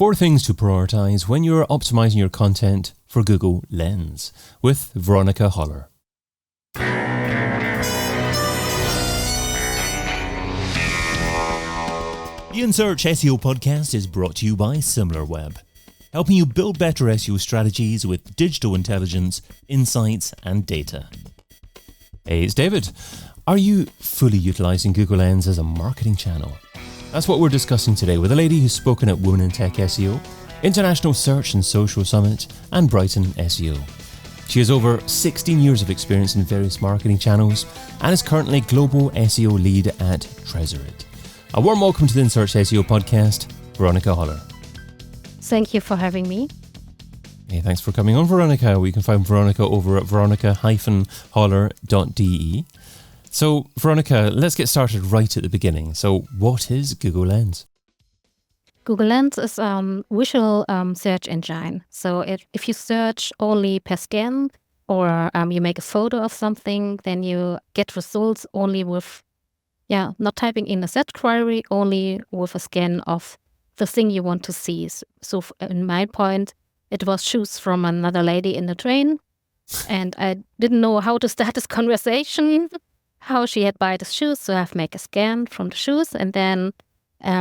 4 things to prioritize when you're optimizing your content for Google Lens with Veronika Höller. The In Search SEO Podcast is brought to you by Similarweb, helping you build better SEO strategies with digital intelligence, insights, and data. Hey, it's David. Are you fully utilizing Google Lens as a marketing channel? That's what we're discussing today with a lady who's spoken at Women in Tech SEO, International Search and Social Summit, and Brighton SEO. She has over 16 years of experience in various marketing channels and is currently Global SEO Lead at Treasurit. A warm welcome to the In Search SEO Podcast, Veronika Höller. Thank you for having me. Hey, thanks for coming on, Veronika. We can find Veronika over at veronika-holler.de. So, Veronika, let's get started right at the beginning. So, what is Google Lens? Google Lens is a visual search engine. So if you search only per scan or you make a photo of something, then you get results only with, not typing in a search query, only with a scan of the thing you want to see. So in my point, it was shoes from another lady in the train. And I didn't know how to start this conversation, how she had buy the shoes. So I've make a scan from the shoes and then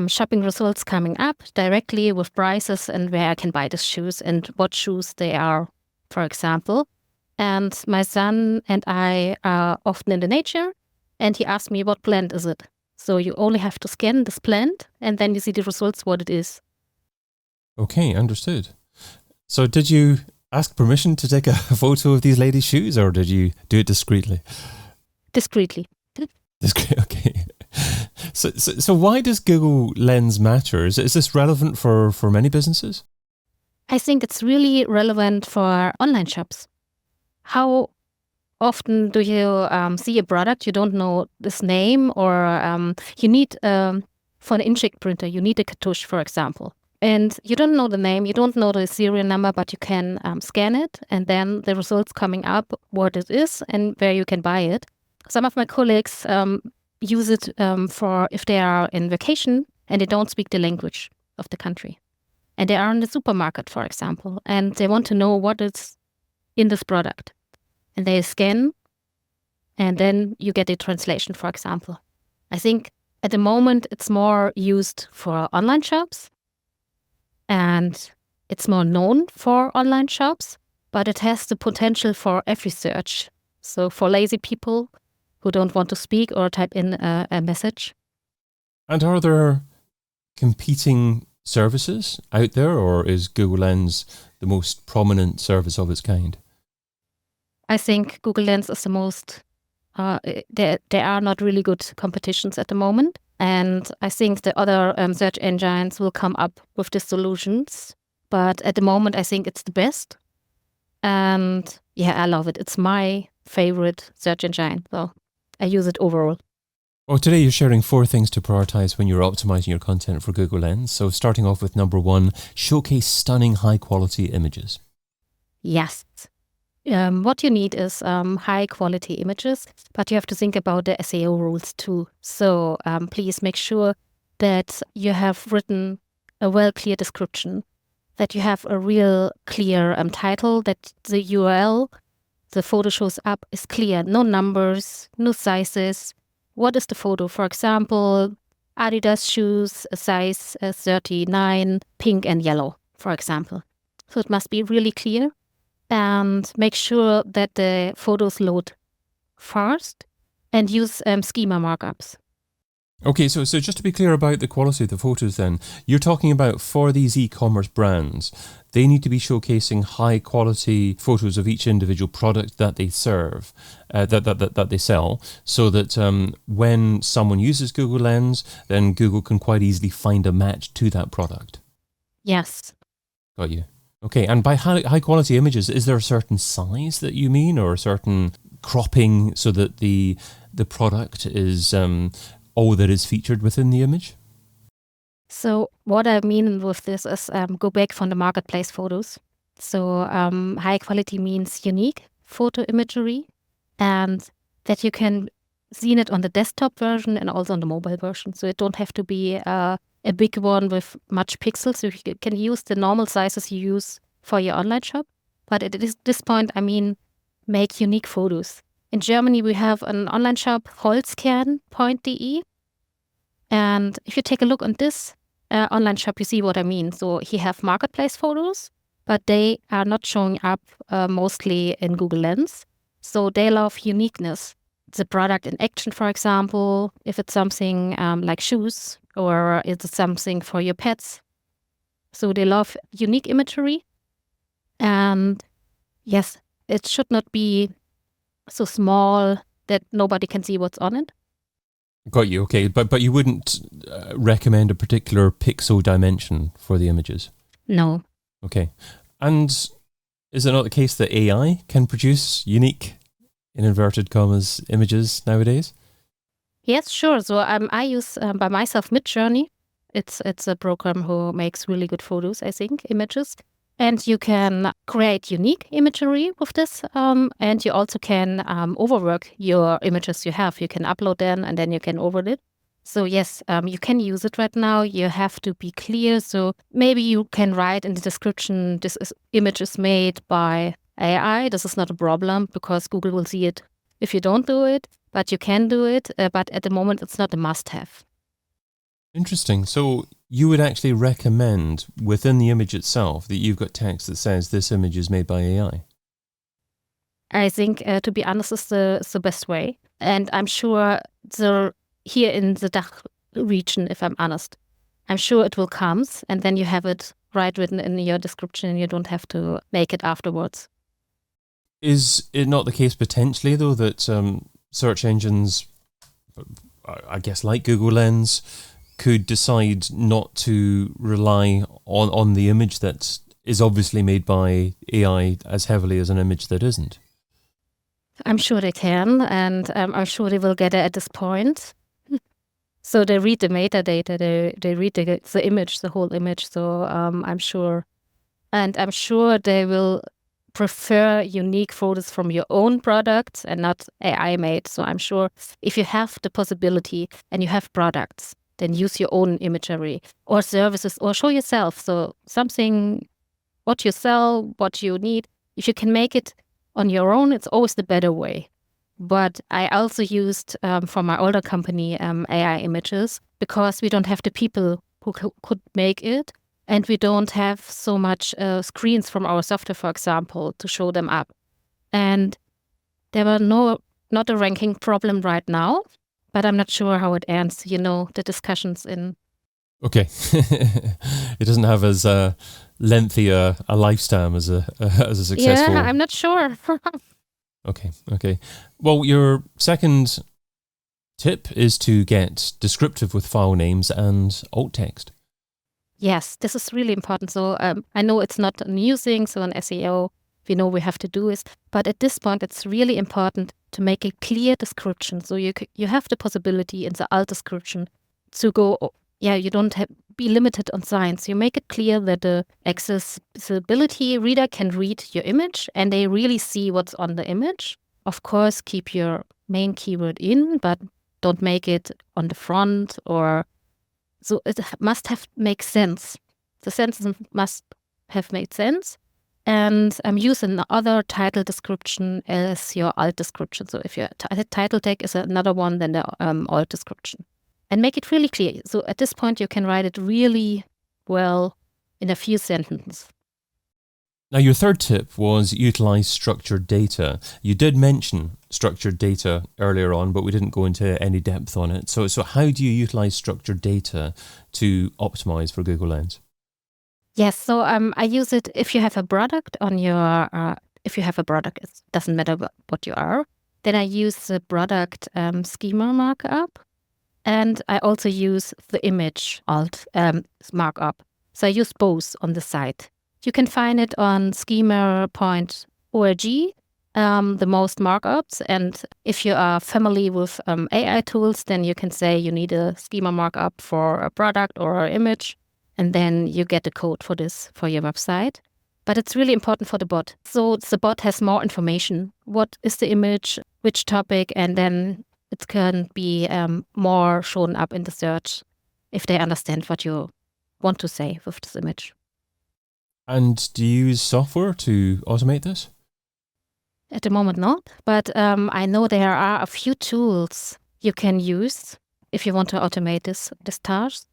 shopping results coming up directly with prices and where I can buy the shoes and what shoes they are, for example. And my son and I are often in the nature, and he asked me, what plant is it? So you only have to scan this plant, and then you see the results, what it is. Okay, understood. So did you ask permission to take a photo of these ladies' shoes, or did you do it discreetly? Discreetly. Okay. So why does Google Lens matter? Is this relevant for many businesses? I think it's really relevant for online shops. How often do you see a product, you don't know this name, or you need, for an inkjet printer, you need a cartouche, for example. And you don't know the name, you don't know the serial number, but you can scan it, and then the results coming up, what it is, and where you can buy it. Some of my colleagues use it for if they are in vacation and they don't speak the language of the country. And they are in the supermarket, for example, and they want to know what is in this product. And they scan, and then you get a translation, for example. I think at the moment it's more used for online shops, and it's more known for online shops, but it has the potential for every search. So for lazy people who don't want to speak or type in a message. And are there competing services out there, or is Google Lens the most prominent service of its kind? I think Google Lens is the most, there are not really good competitions at the moment. And I think the other search engines will come up with the solutions. But at the moment, I think it's the best. And I love it. It's my favorite search engine. So I use it overall. Well, today you're sharing 4 things to prioritize when you're optimizing your content for Google Lens. So starting off with number 1, showcase stunning high quality images. Yes. What you need is high quality images, but you have to think about the SEO rules too. So please make sure that you have written a clear description, that you have a real clear title, that the URL the photo shows up is clear. No numbers, no sizes. What is the photo? For example, Adidas shoes, size 39, pink and yellow, for example. So it must be really clear. And make sure that the photos load fast and use schema markups. Okay, so just to be clear about the quality of the photos then, you're talking about for these e-commerce brands, they need to be showcasing high quality photos of each individual product that they serve, that they sell, so that when someone uses Google Lens, then Google can quite easily find a match to that product. Yes. Got you. Okay, and by high quality images, is there a certain size that you mean, or a certain cropping so that the product is all that is featured within the image? So what I mean with this is go back from the marketplace photos. So high quality means unique photo imagery, and that you can see it on the desktop version and also on the mobile version. So it don't have to be a big one with much pixels. You can use the normal sizes you use for your online shop. But at this point, make unique photos. In Germany, we have an online shop, holzkern.de. And if you take a look on this online shop, you see what I mean. So he have marketplace photos, but they are not showing up mostly in Google Lens. So they love uniqueness. The product in action, for example, if it's something like shoes or it's something for your pets. So they love unique imagery. And yes, it should not be so small that nobody can see what's on it. Got you. Okay, but you wouldn't recommend a particular pixel dimension for the images? No. Okay. And is it not the case that AI can produce unique, in inverted commas, images nowadays? Yes, sure. So I use by myself Midjourney. It's a program who makes really good photos, I think, images. And you can create unique imagery with this. And you also can overwork your images you have. You can upload them and then you can overlay it. So yes, you can use it right now. You have to be clear. So maybe you can write in the description, image is made by AI. This is not a problem because Google will see it if you don't do it. But you can do it. But at the moment, it's not a must-have. Interesting. So you would actually recommend within the image itself that you've got text that says this image is made by AI? I think, to be honest, is the best way. And I'm sure here in the DACH region, if I'm honest, I'm sure it will come and then you have it written in your description and you don't have to make it afterwards. Is it not the case potentially, though, that search engines, I guess like Google Lens, could decide not to rely on the image that is obviously made by AI as heavily as an image that isn't? I'm sure they can, and I'm sure they will get it at this point. So they read the metadata, they read the image, the whole image. So I'm sure. And I'm sure they will prefer unique photos from your own product and not AI made. So I'm sure if you have the possibility and you have products, then use your own imagery or services or show yourself. So something, what you sell, what you need, if you can make it on your own, it's always the better way. But I also used for my older company AI images because we don't have the people who could make it. And we don't have so much screens from our software, for example, to show them up. And there were not a ranking problem right now. But I'm not sure how it ends, the discussions in. Okay. It doesn't have as lengthy a lifespan as a successful. Yeah, I'm not sure. Okay. Well, your second tip is to get descriptive with file names and alt text. Yes, this is really important. So I know it's not a new thing. So in SEO, we know we have to do it. But at this point, it's really important to make a clear description. So you have the possibility in the alt description to go, you don't be limited on science. You make it clear that the accessibility reader can read your image and they really see what's on the image. Of course, keep your main keyword in, but don't make it on the front or so it must make sense. The sentence must have made sense. And use another title description as your alt description. So if your title tag is another one than the alt description. And make it really clear. So at this point, you can write it really well in a few sentences. Now, your third tip was utilize structured data. You did mention structured data earlier on, but we didn't go into any depth on it. So how do you utilize structured data to optimize for Google Lens? Yes, so I use it if you have a product on your, it doesn't matter what you are, then I use the product schema markup, and I also use the image alt markup. So I use both on the site. You can find it on schema.org, the most markups, and if you are familiar with AI tools, then you can say you need a schema markup for a product or an image. And then you get the code for this for your website. But it's really important for the bot. So the bot has more information. What is the image, which topic, and then it can be more shown up in the search. if they understand what you want to say with this image. And do you use software to automate this? At the moment, not. But I know there are a few tools you can use if you want to automate this task.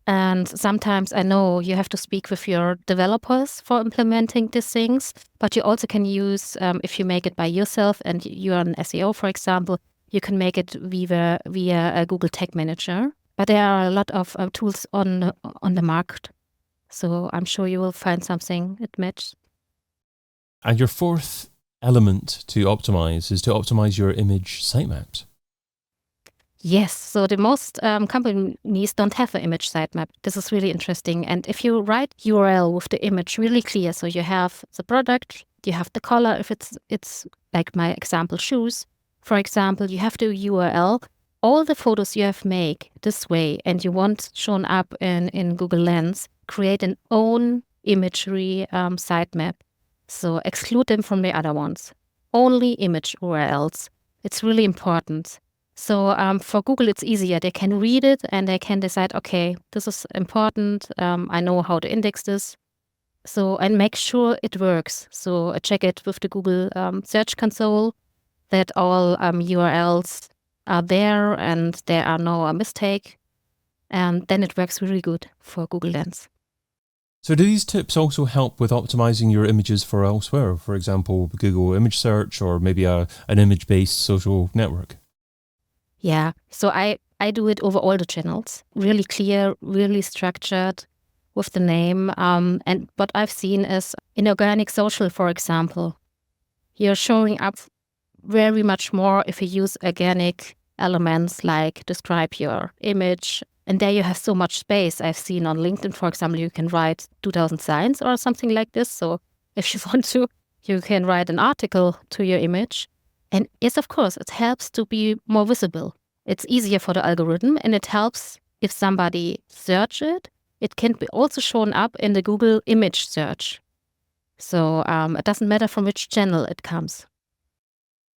And sometimes I know you have to speak with your developers for implementing these things, but you also can use, if you make it by yourself and you're an SEO, for example, you can make it via a Google Tag Manager. But there are a lot of tools on the market. So I'm sure you will find something that matches. And your fourth element to optimize is to optimize your image sitemaps. Yes, so the most companies don't have an image sitemap. This is really interesting. And if you write URL with the image really clear, so you have the product, you have the color, if it's like my example shoes, for example, you have the URL, all the photos you have made this way, and you want shown up in Google Lens, create an own imagery sitemap. So exclude them from the other ones. Only image URLs. It's really important. So for Google, it's easier. They can read it and they can decide, okay, this is important. I know how to index this. So, and make sure it works. So check it with the Google Search Console that all URLs are there and there are no mistake. And then it works really good for Google Lens. So do these tips also help with optimizing your images for elsewhere? For example, Google image search or maybe an image-based social network? Yeah, so I do it over all the channels, really clear, really structured with the name. And what I've seen is in organic social, for example, you're showing up very much more if you use organic elements like describe your image. And there you have so much space. I've seen on LinkedIn, for example, you can write 2,000 signs or something like this. So if you want to, you can write an article to your image. And yes, of course, it helps to be more visible. It's easier for the algorithm, and it helps if somebody search it. It can be also shown up in the Google image search. So it doesn't matter from which channel it comes.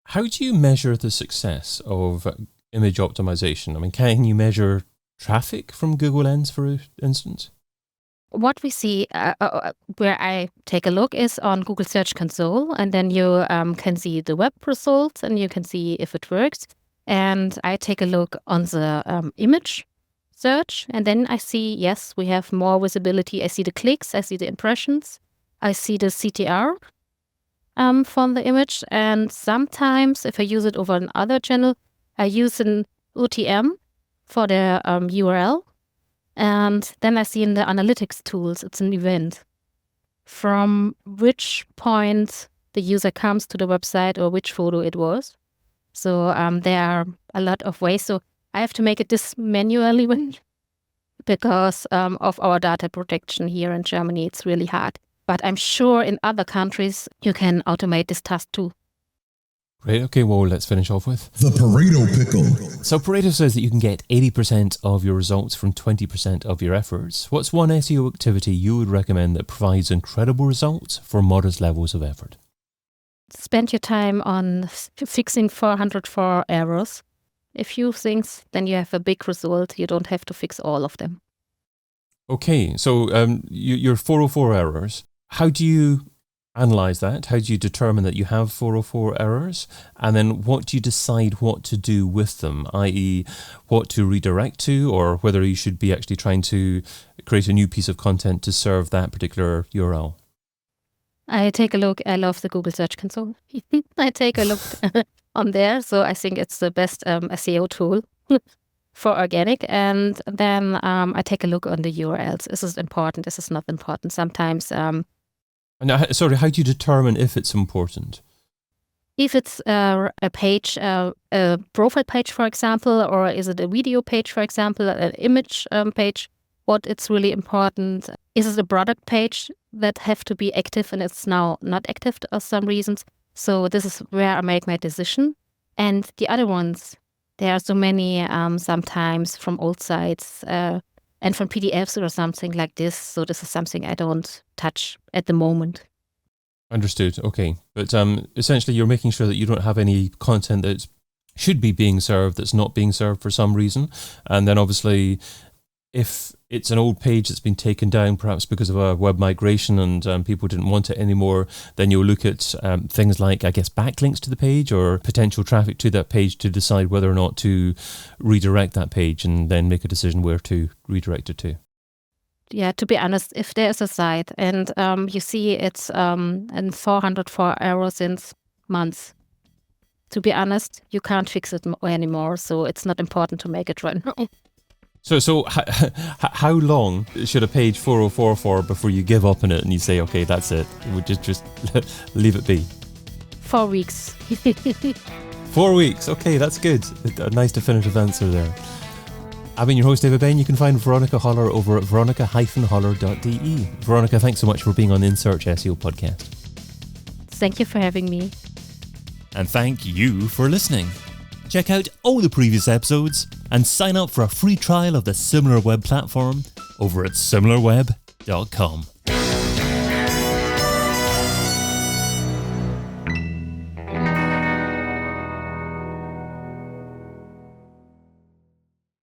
How do you measure the success of image optimization? I mean, can you measure traffic from Google Lens, for instance? What we see, where I take a look, is on Google Search Console, and then you can see the web results, and you can see if it works. And I take a look on the image search, and then I see, yes, we have more visibility. I see the clicks, I see the impressions, I see the CTR from the image. And sometimes, if I use it over another channel, I use an UTM for the URL. And then I see in the analytics tools, it's an event from which point the user comes to the website or which photo it was. So there are a lot of ways. So I have to make it this manually because of our data protection here in Germany. It's really hard. But I'm sure in other countries you can automate this task too. Great. Okay, well, let's finish off with the Pareto pickle. So Pareto says that you can get 80% of your results from 20% of your efforts. What's one SEO activity you would recommend that provides incredible results for modest levels of effort? Spend your time on fixing 404 errors. A few things, then you have a big result. You don't have to fix all of them. Okay, so your 404 errors, how do you analyze that? How do you determine that you have 404 errors? And then what do you decide what to do with them, i.e. what to redirect to, or whether you should be actually trying to create a new piece of content to serve that particular URL? I take a look. I love the Google Search Console. I take a look on there. So I think it's the best SEO tool for organic. And then I take a look on the URLs. Is this important? Is this not important? Sometimes... Now, sorry, how do you determine if it's important? If it's a page, a profile page, for example, or is it a video page, for example, an image page, what it's really important. Is it a product page that have to be active and it's now not active for some reasons? So this is where I make my decision. And the other ones, there are so many sometimes from old sites and from PDFs or something like this. So this is something I don't touch at the moment. Understood. Okay. But essentially you're making sure that you don't have any content that should be being served that's not being served for some reason. And then obviously if it's an old page that's been taken down, perhaps because of a web migration and people didn't want it anymore, then you'll look at things like, I guess, backlinks to the page or potential traffic to that page to decide whether or not to redirect that page and then make a decision where to redirect it to. Yeah, to be honest, if there is a site and you see it's in 404 errors since months, to be honest, you can't fix it anymore. So it's not important to make it right now. So how long should a page 404 for before you give up on it and you say, okay, that's it, we'll just leave it be? 4 weeks. 4 weeks, okay, that's good. A nice definitive answer there. I've been your host, David Bain. You can find Veronika Höller over at veronika-höller.de. Veronika, thanks so much for being on the In Search SEO podcast. Thank you for having me. And thank you for listening. Check out all the previous episodes and sign up for a free trial of the Similarweb platform over at similarweb.com.